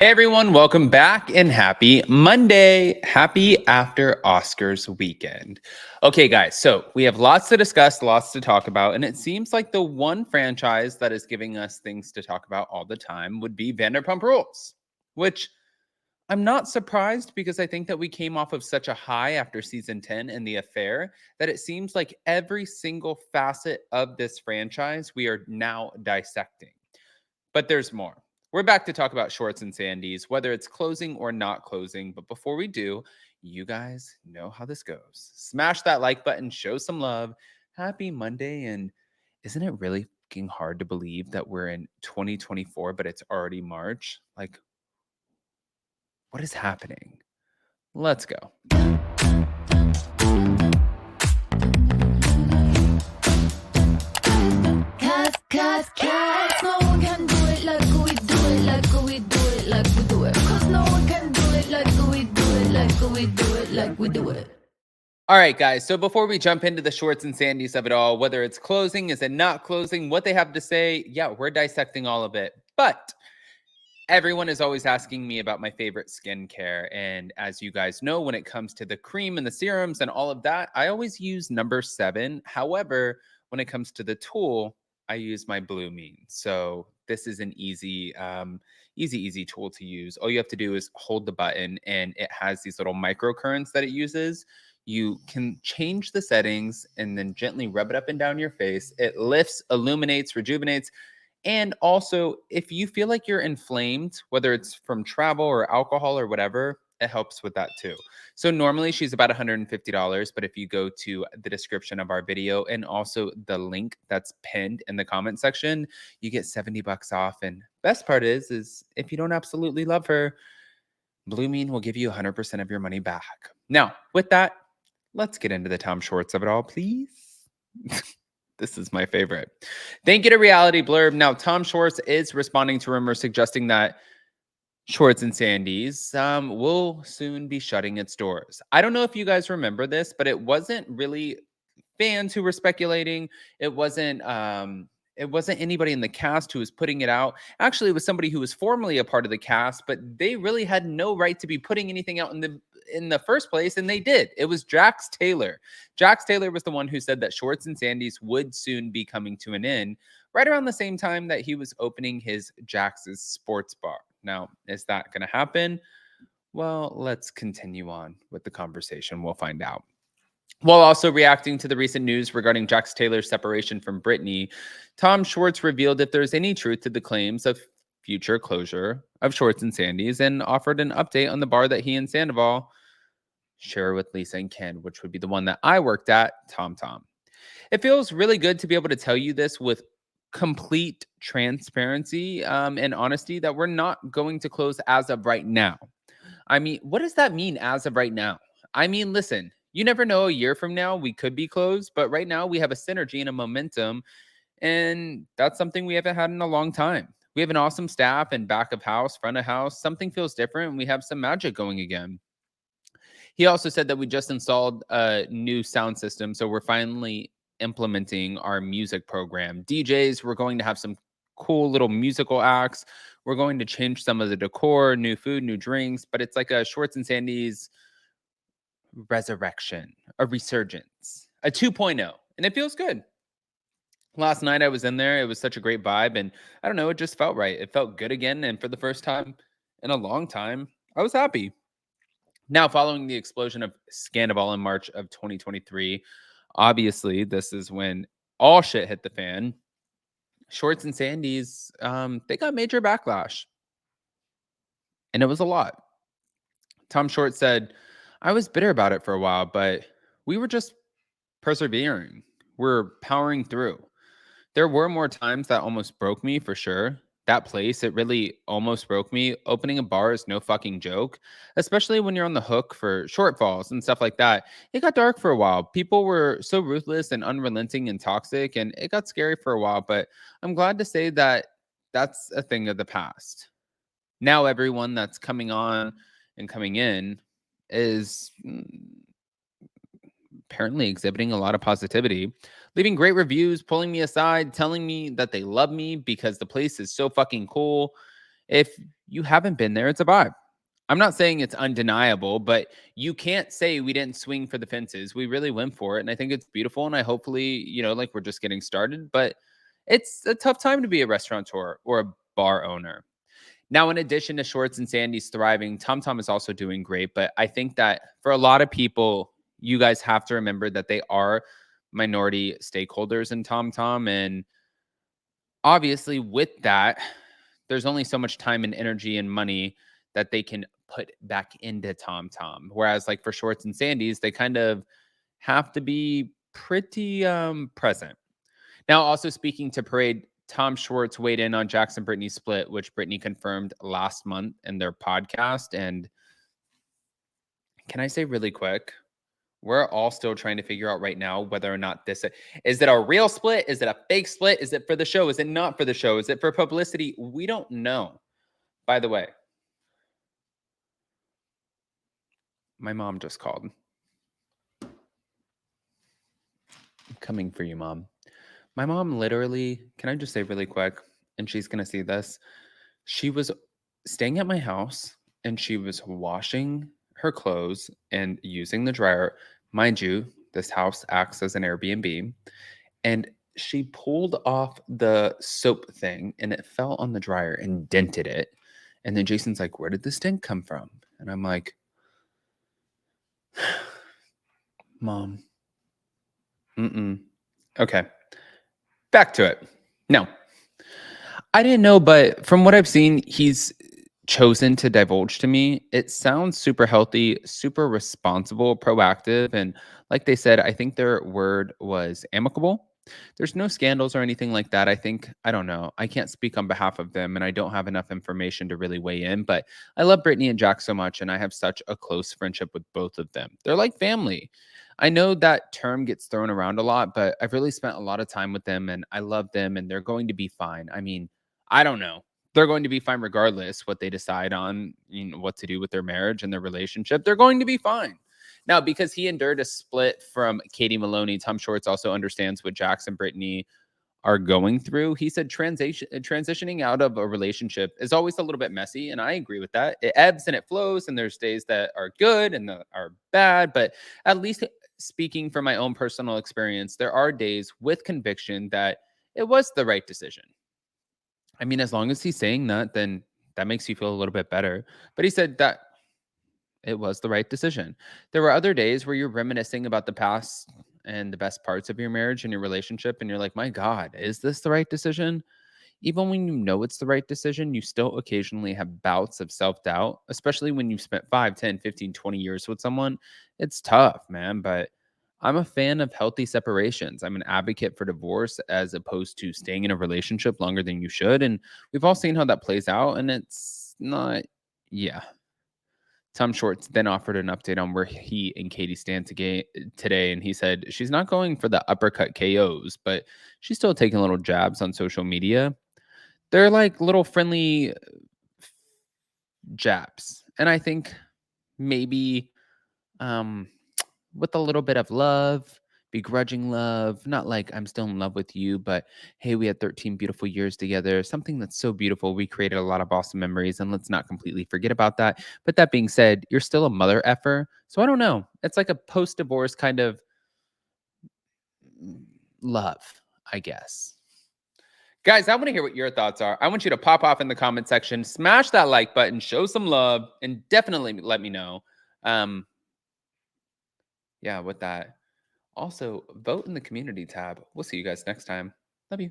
Hey everyone, welcome back and happy Monday. Happy after Oscars weekend. Okay, guys, so we have lots to discuss, lots to talk about, and it seems like the one franchise that is giving us things to talk about all the time would be Vanderpump Rules, which I'm not surprised because I think that we came off of such a high after season 10 and the affair that it seems like every single facet of this franchise we are now dissecting. But there's more. We're back to talk about Schwartz and Sandy's, whether it's closing or not closing. But before we do, you guys know how this goes. Smash that like button, show some love. Happy Monday. And isn't it really fucking hard to believe that we're in 2024, but it's already March? Like, what is happening? Let's go. Cause no one can do it like we do it, like we do it, like we do it. Cause no one can do it like we do it, like we do it, like we do it. All right, guys. So before we jump into the Schwartz and Sandys of it all, whether it's closing, is it not closing, what they have to say, yeah, we're dissecting all of it. But everyone is always asking me about my favorite skincare. And as you guys know, when it comes to the cream and the serums and all of that, I always use number 7. However, when it comes to the tool, I use my Blue Mean. So this is an easy tool to use. All you have to do is hold the button and it has these little microcurrents that it uses. You can change the settings and then gently rub it up and down your face. It lifts, illuminates, rejuvenates. And also, if you feel like you're inflamed, whether it's from travel or alcohol or whatever, it helps with that too. So normally she's about $150, but if you go to the description of our video and also the link that's pinned in the comment section, you get $70 off. And best part is if you don't absolutely love her, Blue Mean will give you 100% of your money back. Now, with that, let's get into the Tom Schwartz of it all, please. This is my favorite. Thank you to Reality Blurb. Now, Tom Schwartz is responding to rumors suggesting that Schwartz and Sandy's will soon be shutting its doors. I don't know if you guys remember this, but it wasn't really fans who were speculating. It wasn't anybody in the cast who was putting it out. Actually, it was somebody who was formerly a part of the cast, but they really had no right to be putting anything out in the first place, and they did. It was Jax Taylor. Jax Taylor was the one who said that Schwartz and Sandy's would soon be coming to an end, right around the same time that he was opening his Jax's sports bar. Now, is that going to happen? Well, let's continue on with the conversation. We'll find out. While also reacting to the recent news regarding Jax Taylor's separation from Brittany, Tom Schwartz revealed if there's any truth to the claims of future closure of Schwartz and Sandy's and offered an update on the bar that he and Sandoval share with Lisa and Ken, which would be the one that I worked at, Tom Tom. It feels really good to be able to tell you this with complete transparency and honesty that we're not going to close as of right now. I mean, what does that mean as of right now? I mean, listen, you never know, a year from now we could be closed, but right now we have a synergy and a momentum, and that's something we haven't had in a long time. We have an awesome staff and back of house, front of house. Something feels different, and we have some magic going again. He also said that we just installed a new sound system, so we're finally implementing our music program. DJs, we're going to have some cool little musical acts. We're going to change some of the decor, new food, new drinks, but it's like a Schwartz and Sandy's resurrection, a resurgence, a 2.0, and it feels good. Last night I was in there. It was such a great vibe, and I don't know, it just felt right. It felt good again, and for the first time in a long time, I was happy. Now, following the explosion of Scandival in March of 2023, obviously, this is when all shit hit the fan. Schwartz and Sandy's, they got major backlash, and it was a lot. Tom Schwartz said, I was bitter about it for a while, but we were just persevering. We're powering through. There were more times that almost broke me for sure. That place, it really almost broke me. Opening a bar is no fucking joke, especially when you're on the hook for shortfalls and stuff like that. It got dark for a while. People were so ruthless and unrelenting and toxic, and it got scary for a while, but I'm glad to say that that's a thing of the past. Now everyone that's coming on and coming in is apparently exhibiting a lot of positivity, leaving great reviews, pulling me aside, telling me that they love me because the place is so fucking cool. If you haven't been there, it's a vibe. I'm not saying it's undeniable, but you can't say we didn't swing for the fences. We really went for it. And I think it's beautiful. And I hopefully, like we're just getting started, but it's a tough time to be a restaurateur or a bar owner. Now, in addition to Schwartz and Sandy's thriving, Tom Tom is also doing great. But I think that for a lot of people, you guys have to remember that they are minority stakeholders in Tom Tom. And obviously, with that, there's only so much time and energy and money that they can put back into Tom Tom. Whereas, like for Schwartz and Sandy's, they kind of have to be pretty present. Now, also speaking to Parade, Tom Schwartz weighed in on Jax and Brittany's split, which Brittany confirmed last month in their podcast. And can I say really quick, we're all still trying to figure out right now whether or not this is it a real split? Is it a fake split? Is it for the show? Is it not for the show? Is it for publicity? We don't know. By the way, my mom just called. I'm coming for you, Mom. My mom literally, can I just say really quick, and she's going to see this. She was staying at my house and she was washing her clothes and using the dryer. Mind you, this house acts as an Airbnb. And she pulled off the soap thing and it fell on the dryer and dented it. And then Jason's like, "Where did this dent come from?" And I'm like, "Mom, okay, back to it." No, I didn't know, but from what I've seen, he's chosen to divulge to me. It sounds super healthy, super responsible, proactive. And like they said, I think their word was amicable. There's no scandals or anything like that. I don't know. I can't speak on behalf of them and I don't have enough information to really weigh in, but I love Brittany and Jack so much and I have such a close friendship with both of them. They're like family. I know that term gets thrown around a lot, but I've really spent a lot of time with them and I love them and they're going to be fine. I mean, I don't know. They're going to be fine regardless what they decide on, what to do with their marriage and their relationship. They're going to be fine. Now, because he endured a split from Katie Maloney, Tom Schwartz also understands what Jax and Brittany are going through. He said transitioning out of a relationship is always a little bit messy, and I agree with that. It ebbs and it flows, and there's days that are good and that are bad. But at least speaking from my own personal experience, there are days with conviction that it was the right decision. I mean, as long as he's saying that, then that makes you feel a little bit better. But he said that it was the right decision. There were other days where you're reminiscing about the past and the best parts of your marriage and your relationship, and you're like, my God, is this the right decision? Even when you know it's the right decision, you still occasionally have bouts of self doubt, especially when you've spent 5, 10, 15, 20 years with someone. It's tough, man. But I'm a fan of healthy separations. I'm an advocate for divorce as opposed to staying in a relationship longer than you should. And we've all seen how that plays out, and it's not, yeah. Tom Schwartz then offered an update on where he and Katie stand today, and he said she's not going for the uppercut KOs, but she's still taking little jabs on social media. They're like little friendly jabs, and I think maybe um, with a little bit of love, begrudging love, not like I'm still in love with you, but hey, we had 13 beautiful years together, something that's so beautiful. We created a lot of awesome memories, and let's not completely forget about that. But that being said, you're still a mother effer. So I don't know. It's like a post divorce kind of love, I guess. Guys, I want to hear what your thoughts are. I want you to pop off in the comment section, smash that like button, show some love, and definitely let me know. Yeah, with that. Also, vote in the community tab. We'll see you guys next time. Love you.